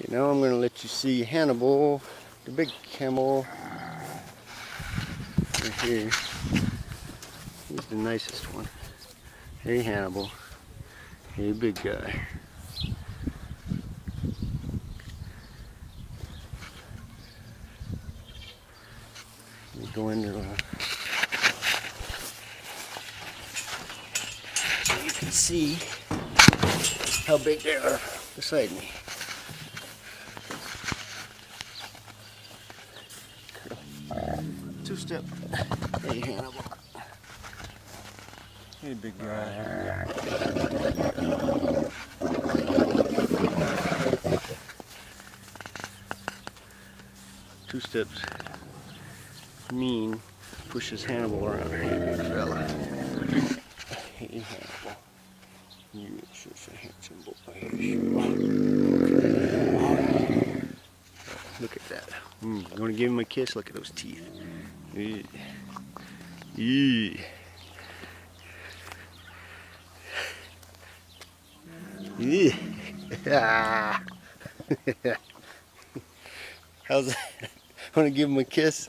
Okay, now I'm going to let you see Hannibal, the big camel, right here. He's the nicest one. Hey Hannibal, hey big guy. Let me go into so you can see how big they are beside me. Two-step. Hey Hannibal. Hey big guy. Two steps mean pushes Hannibal around. Hey big fella. Hey Hannibal. You're such a handsome boy. Look at that. You want to give him a kiss? Look at those teeth. Eee. Eee. Eee. How's that? Want to give him a kiss?